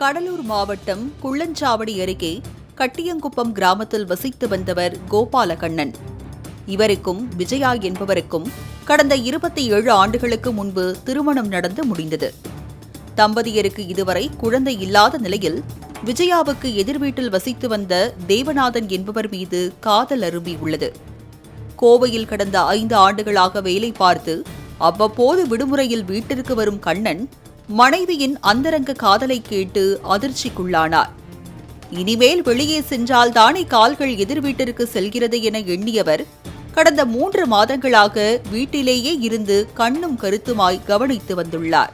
கடலூர் மாவட்டம் குள்ளஞ்சாவடி அருகே கட்டியங்குப்பம் கிராமத்தில் வசித்து வந்தவர் கோபாலகண்ணன். இவருக்கும் விஜயா என்பவருக்கும் கடந்த 27 ஆண்டுகளுக்கு முன்பு திருமணம் நடந்து முடிந்தது. தம்பதியருக்கு இதுவரை குழந்தை இல்லாத நிலையில் விஜயாவுக்கு எதிர் வீட்டில் வசித்து வந்த தேவநாதன் என்பவர் மீது காதல் அரும்பி உள்ளது. கோவையில் கடந்த 5 ஆண்டுகளாக வேலை பார்த்து அவ்வப்போது விடுமுறையில் வீட்டிற்கு வரும் கண்ணன் மனைவியின் அந்தரங்க காதலை கேட்டு அதிர்ச்சிக்குள்ளானார். இனிமேல் வெளியே சென்றால் தானே கால்கள் எதிர் வீட்டிற்கு செல்கிறது என எண்ணியவர் கடந்த 3 மாதங்களாக வீட்டிலேயே இருந்து கண்ணும் கருத்துமாய் கவனித்து வந்துள்ளார்.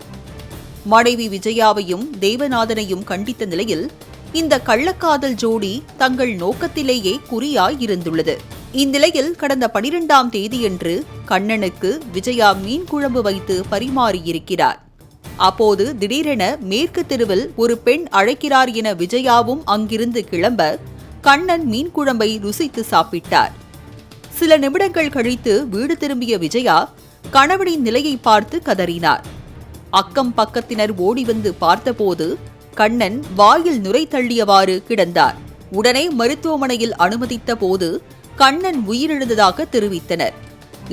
மனைவி விஜயாவையும் தேவநாதனையும் கண்டித்த நிலையில் இந்த கள்ளக்காதல் ஜோடி தங்கள் நோக்கத்திலேயே குறியாய் இருந்துள்ளது. இந்நிலையில் கடந்த 12ஆம் தேதியன்று கண்ணனுக்கு விஜயா மீன் குழம்பு வைத்து பரிமாறியிருக்கிறார். அப்போது திடீரென மேற்கு தெருவில் ஒரு பெண் அழைக்கிறார் என விஜயாவும் அங்கிருந்து கிளம்ப கண்ணன் மீன் குழம்பை ருசித்து சாப்பிட்டார். சில நிமிடங்கள் கழித்து வீடு திரும்பிய விஜயா கணவனின் நிலையை பார்த்து கதறினார். அக்கம் பக்கத்தினர் ஓடி வந்து பார்த்தபோது கண்ணன் வாயில் நுரை தள்ளியவாறு கிடந்தார். உடனே மருத்துவமனையில் அனுமதித்த போது கண்ணன் உயிரிழந்ததாக தெரிவித்தனர்.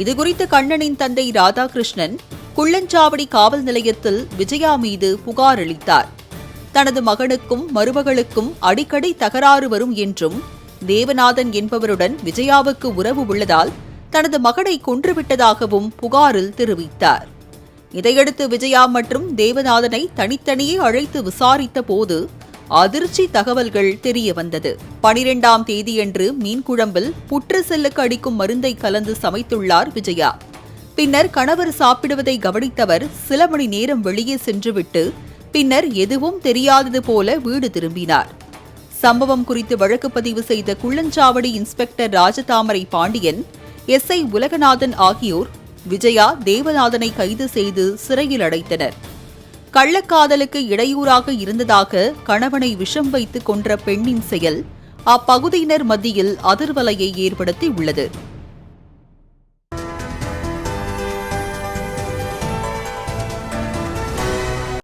இதுகுறித்து கண்ணனின் தந்தை ராதாகிருஷ்ணன் குள்ளஞ்சாவடி காவல் நிலையத்தில் விஜயா மீது புகார் அளித்தார். தனது மகனுக்கும் மருமகளுக்கும் அடிக்கடி தகராறு வரும் என்றும் தேவநாதன் என்பவருடன் விஜயாவுக்கு உறவு உள்ளதால் தனது மகனை கொன்றுவிட்டதாகவும் புகாரில் தெரிவித்தார். இதையடுத்து விஜயா மற்றும் தேவநாதனை தனித்தனியே அழைத்து விசாரித்த போது அதிர்ச்சி தகவல்கள் தெரியவந்தது. 12ஆம் தேதியன்று மீன் குழம்பில் புற்று செல்லுக்கு அடிக்கும் மருந்தை கலந்து சமைத்துள்ளார் விஜயா. பின்னர் கணவர் சாப்பிடுவதை கவனித்தவர் சில மணி நேரம் வெளியே சென்றுவிட்டு பின்னர் எதுவும் தெரியாதது போல வீடு திரும்பினார். சம்பவம் குறித்து வழக்கு பதிவு செய்த குள்ளஞ்சாவடி இன்ஸ்பெக்டர் ராஜதாமரை பாண்டியன், எஸ்ஐ உலகநாதன் ஆகியோர் விஜயா தேவநாதனை கைது செய்து சிறையில் அடைத்தனர். கள்ளக்காதலுக்கு இடையூறாக இருந்ததாக கணவனை விஷம் வைத்து கொன்ற பெண்ணின் செயல் அப்பகுதியினர் மத்தியில் அதிர்வலையை ஏற்படுத்தி உள்ளது.